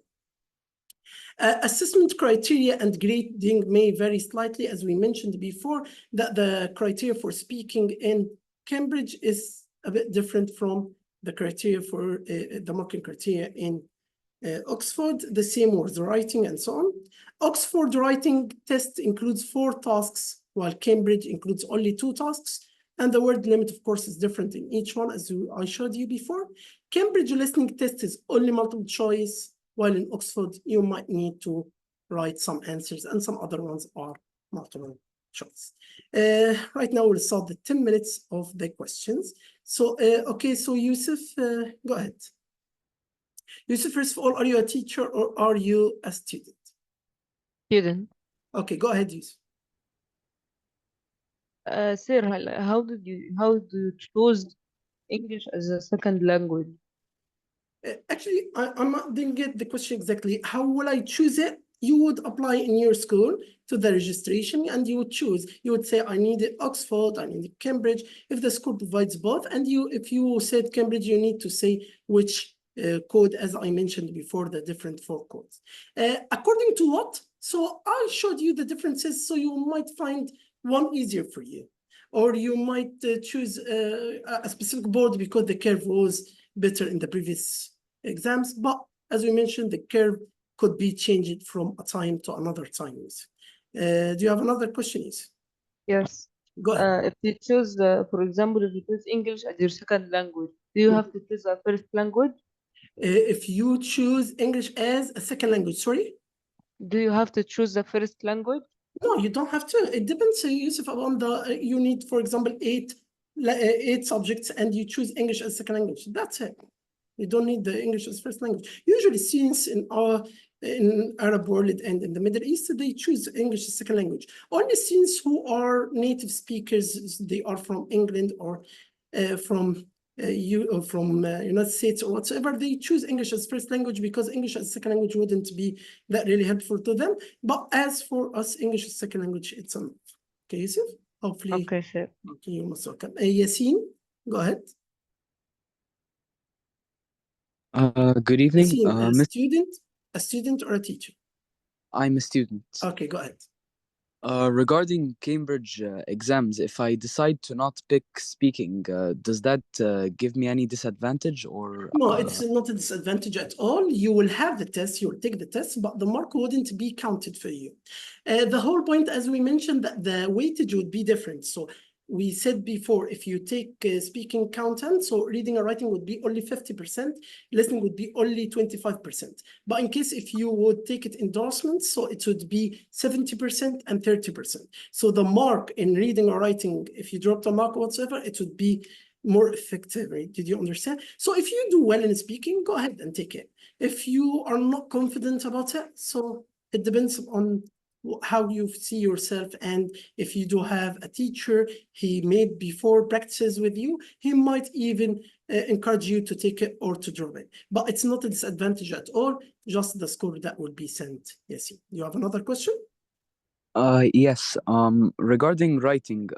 Assessment criteria and grading may vary slightly, as we mentioned before, that the criteria for speaking in Cambridge is a bit different from the criteria for the marking criteria in Oxford, the same with writing and so on. Oxford writing test includes 4 tasks, while Cambridge includes only 2 tasks. And the word limit, of course, is different in each one, as I showed you before. Cambridge listening test is only multiple choice, while in Oxford, you might need to write some answers, and some other ones are multiple choice. Right now, we'll start the 10 minutes of the questions. So, okay, so Yusuf, go ahead. Yusuf, first of all, are you a teacher or are you a student? Student. Okay, go ahead, Yusuf. Sir, how do you choose English as a second language? Actually, I didn't get the question exactly. How will I choose it? You would apply in your school to the registration and you would choose. You would say, I need Oxford, I need Cambridge. If the school provides both, and if you said Cambridge, you need to say which code, as I mentioned before, the different 4 codes. According to what? So I showed you the differences, so you might find one easier for you. Or you might choose a specific board because the curve was better in the previous exams. But as we mentioned, the curve could be changed from a time to another time. Do you have another question? Yes. Go ahead. If you choose, for example, if you choose English as your second language, do you have to choose a first language? If you choose English as a second language, sorry? Do you have to choose the first language? No, you don't have to. It depends, Yusuf, upon the, you need, for example, 8 subjects and you choose English as second language. That's it. You don't need the English as first language. Usually students in our in Arab world and in the Middle East, they choose English as second language. Only students who are native speakers, they are from England or from United States or whatsoever, they choose English as first language because English as second language wouldn't be that really helpful to them. But as for us, English as second language, it's enough. Okay, Yusuf? Hopefully. Okay, sir. Okay, you're most welcome. Yassine, go ahead. Good evening. Yassine, a student or a teacher? I'm a student. Okay, go ahead. Regarding Cambridge exams, if I decide to not pick speaking, does that give me any disadvantage or? No, it's not a disadvantage at all. You will have the test, you will take the test, but the mark wouldn't be counted for you. The whole point, as we mentioned, that the weightage would be different. So we said before, if you take speaking content, so reading and writing would be only 50%, listening would be only 25%. But in case if you would take it endorsements, so it would be 70% and 30%. So the mark in reading or writing, if you dropped a mark whatsoever, it would be more effective, right? Did you understand? So if you do well in speaking, go ahead and take it. If you are not confident about it, so it depends on how you see yourself. And if you do have a teacher, he made before practices with you, he might even encourage you to take it or to drop it. But it's not a disadvantage at all, just the score that will be sent. Yes, you have another question? Yes. Regarding writing,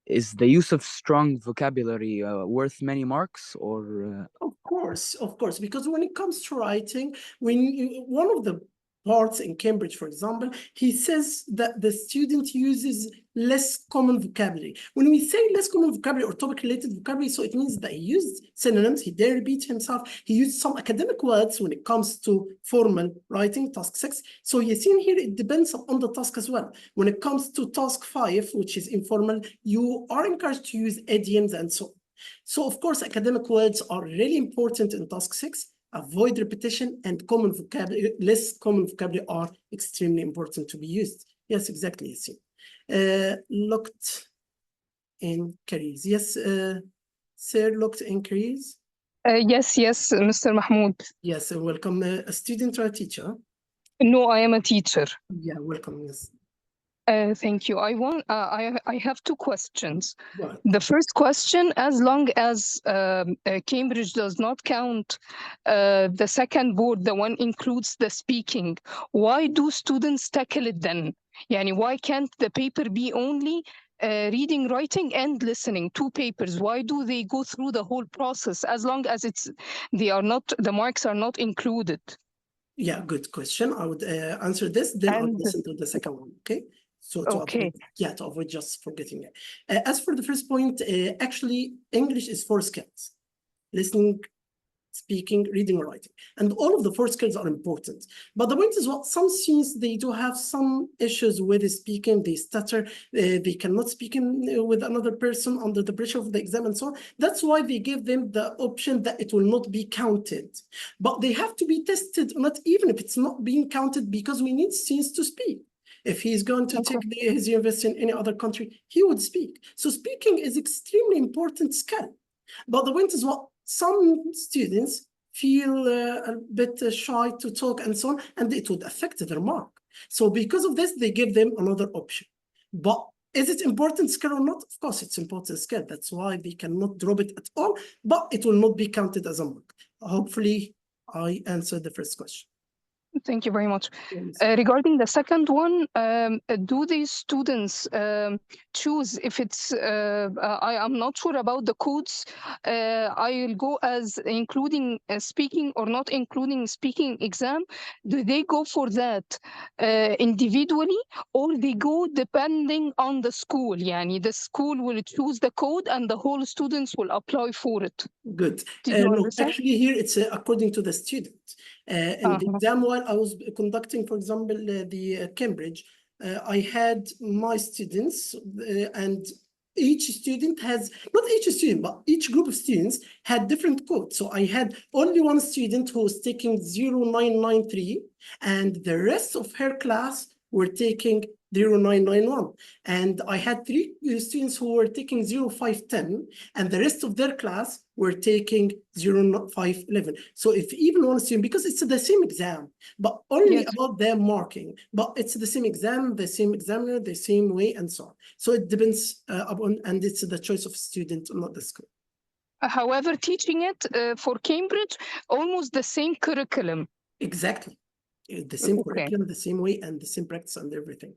is the use of strong vocabulary worth many marks or? Of course, because when it comes to writing, one of the parts in Cambridge, for example, he says that the student uses less common vocabulary. When we say less common vocabulary or topic-related vocabulary, so it means that he used synonyms, he didn't repeat himself, he used some academic words when it comes to formal writing, task 6. So you see here, it depends on the task as well. When it comes to task 5, which is informal, you are encouraged to use idioms and so on. So of course, academic words are really important in task 6. Avoid repetition and common vocabulary, less common vocabulary are extremely important to be used. Yes, exactly, Yassine. Looked in careers. Yes, sir, looked in careers. Yes, Mr. Mahmoud. Yes, welcome. A student or a teacher? No, I am a teacher. Yeah, welcome, yes. Thank you. I have two questions. Right. The first question, as long as Cambridge does not count the second board, the one includes the speaking, why do students tackle it then? Yani, why can't the paper be only reading, writing, and listening, 2 papers? Why do they go through the whole process as long as the marks are not included? Yeah, good question. I would answer this, then I'll listen to the second one, okay? So to avoid just forgetting it. As for the first point, actually, English is 4 skills: listening, speaking, reading, or writing. And all of the 4 skills are important. But the point is, what some students, they do have some issues with speaking, they stutter, they cannot speak with another person under the pressure of the exam and so on. That's why they give them the option that it will not be counted. But they have to be tested on it, even if it's not being counted, because we need students to speak. If he's going to take his university in any other country, he would speak. So speaking is extremely important skill. But the point is, what some students feel a bit shy to talk and so on, and it would affect their mark. So because of this, they give them another option. But is it important skill or not? Of course, it's important skill. That's why they cannot drop it at all, but it will not be counted as a mark. Hopefully, I answered the first question. Thank you very much. Regarding the second one, do these students choose if it's, I'm not sure about the codes, I'll go as including speaking or not including speaking exam. Do they go for that individually, or they go depending on the school? Yani the school will choose the code and the whole students will apply for it. Good. Did you No, understand? actually here it's according to the student. In the exam while I was conducting, for example, the Cambridge, I had my students and each student has, not each student, but each group of students had different codes. So I had only one student who was taking 0993 and the rest of her class were taking 0991. And I had 3 students who were taking 0510, and the rest of their class were taking 0511. So if even one student, because it's the same exam, but only Yes. about their marking, but it's the same exam, the same examiner, the same way, and so on. So it depends upon, and it's the choice of student, not the school. However, teaching it for Cambridge, almost the same curriculum. Exactly. The same Okay. curriculum, the same way, and the same practice and everything.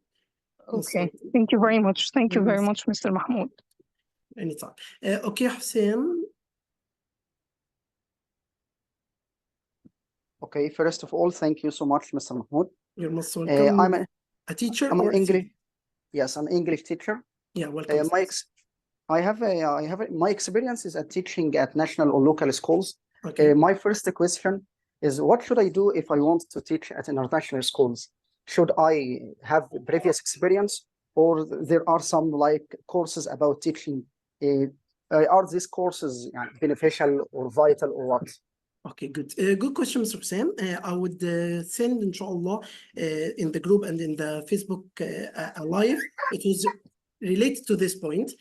Okay. So, Thank you very much. Thank you You're very welcome. much, Mr. Mahmoud. anytime. Okay, Hussein. Okay, first of all, thank you so much, Mr. Mahmoud. You're most welcome. I'm a teacher I'm or an a English. student? Yes, I'm English teacher. Yeah, welcome. I have my experience is at teaching at national or local schools. Okay. My first question is, what should I do if I want to teach at international schools? Should I have previous experience, or there are some like courses about teaching? Are these courses beneficial or vital or what? Okay, good. Good question, Mr. Hussein. I would send, inshallah, in the group and in the Facebook live. It was related to this point.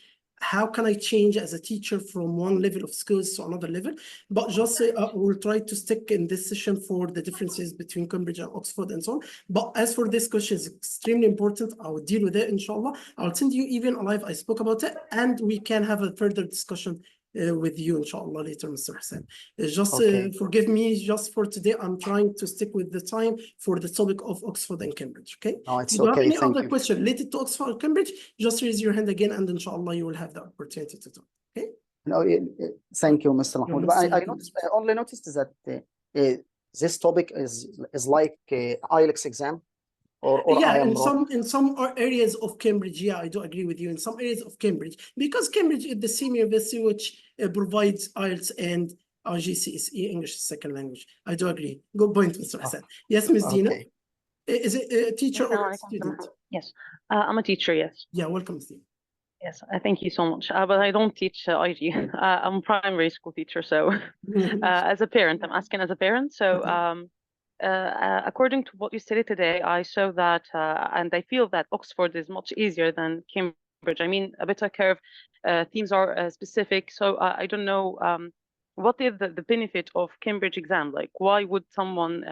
How can I change as a teacher from one level of skills to another level? But just we'll try to stick in this session for the differences between Cambridge and Oxford and so on. But as for this question, it's extremely important. I will deal with it, inshallah. I'll send you even a live. I spoke about it, and we can have a further discussion with you, inshallah, later, Mr. Hussein. Just Okay. forgive me just for today. I'm trying to stick with the time for the topic of Oxford and Cambridge, okay? No, If it's you have okay. any Thank other you. question related to Oxford or Cambridge, just raise your hand again, and inshallah, you will have the opportunity to talk, okay? No, thank you, Mr. Mahmoud. But I only noticed that this topic is like IELTS exam, or Yeah, I am wrong. in some areas of Cambridge, yeah, I do agree with you. In some areas of Cambridge, because Cambridge is the same university which provides IELTS and IGCSE, English second language. I do agree. Good point, Mr. Hassan. Yes, Ms. Dina. Okay. Is it a teacher or a Assalamualaikum, student? Yes, I'm a teacher, yes. Yeah, welcome, Ms. Dina. Yes, thank you so much. But I don't teach IG. I'm a primary school teacher, so as a parent, I'm asking as a parent. So Okay. according to what you stated today, I saw that, and I feel that Oxford is much easier than Cambridge. I mean, a bit of curve, themes are specific. So I don't know what is the benefit of Cambridge exam? Like, why would someone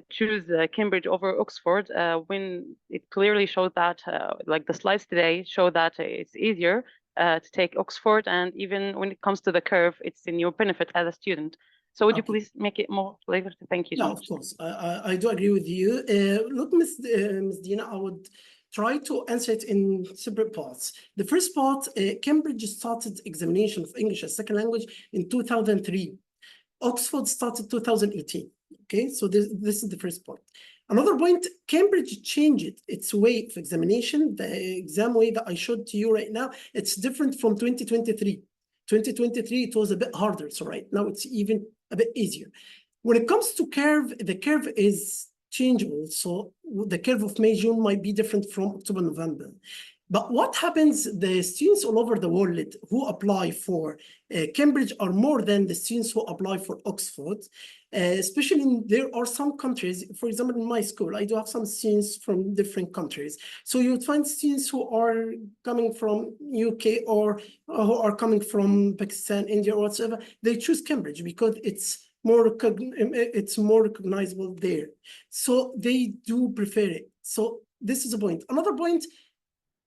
choose Cambridge over Oxford when it clearly showed that, like the slides today show that it's easier to take Oxford, and even when it comes to the curve, it's in your benefit as a student. So would you Okay. please make it more clear? Thank you so Yeah, much. of course. I do agree with you. Look, Ms. Dina, I would try to answer it in separate parts. The first part, Cambridge started examination of English as second language in 2003. Oxford started 2018. Okay, so this is the first point. Another point, Cambridge changed its way of examination. The exam way that I showed to you right now, it's different from 2023. 2023, it was a bit harder. So right now it's even a bit easier. When it comes to curve, the curve is changeable. So the curve of May, June might be different from October, November. But what happens, the students all over the world who apply for Cambridge are more than the students who apply for Oxford, especially there are some countries, for example, in my school, I do have some students from different countries. So you would find students who are coming from UK or who are coming from Pakistan, India, or whatever, they choose Cambridge because it's more recognizable there. So they do prefer it. So this is a point. Another point,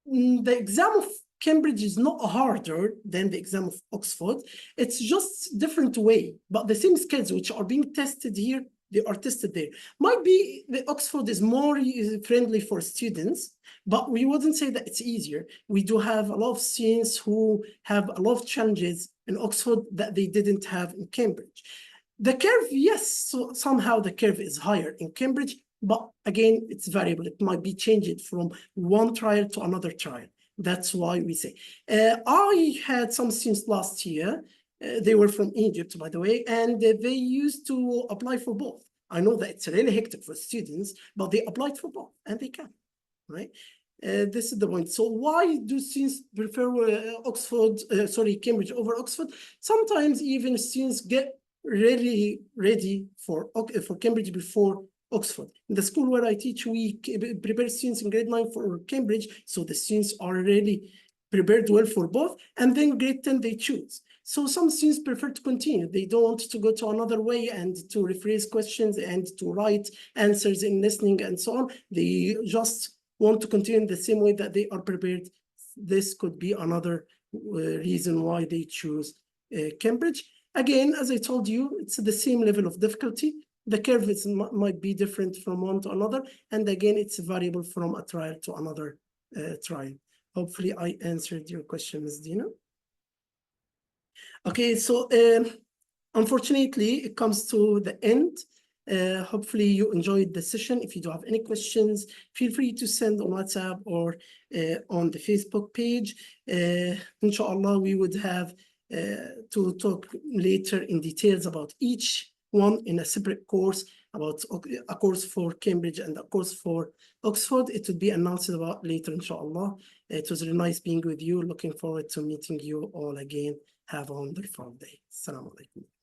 the exam of Cambridge is not harder than the exam of Oxford. It's just different way, but the same skills which are being tested here, they are tested there. Might be the Oxford is more friendly for students, but we wouldn't say that it's easier. We do have a lot of students who have a lot of challenges in Oxford that they didn't have in Cambridge. The curve, yes, so somehow the curve is higher in Cambridge, but again, it's variable. It might be changed from one trial to another trial. That's why we say. I had some students last year. They were from Egypt, by the way, and they used to apply for both. I know that it's really hectic for students, but they applied for both, and they can, right? This is the point. So why do students prefer Cambridge over Oxford? Sometimes even students get really ready for Cambridge before Oxford. In the school where I teach, we prepare students in grade 9 for Cambridge, so the students are really prepared well for both, and then grade 10 they choose. So some students prefer to continue. They don't want to go to another way and to rephrase questions and to write answers in listening and so on. They just want to continue in the same way that they are prepared. This could be another reason why they choose Cambridge. Again, as I told you, it's the same level of difficulty. The curve might be different from one to another. And again, it's variable from a trial to another trial. Hopefully I answered your question, Ms. Dina. Okay, so unfortunately, it comes to the end. Hopefully you enjoyed the session. If you do have any questions, feel free to send on WhatsApp or on the Facebook page. Inshallah, we would have to talk later in details about each one in a separate course, about a course for Cambridge and a course for Oxford. It would be announced about later, inshallah. It was really nice being with you. Looking forward to meeting you all again. Have a wonderful day. Assalamu alaikum.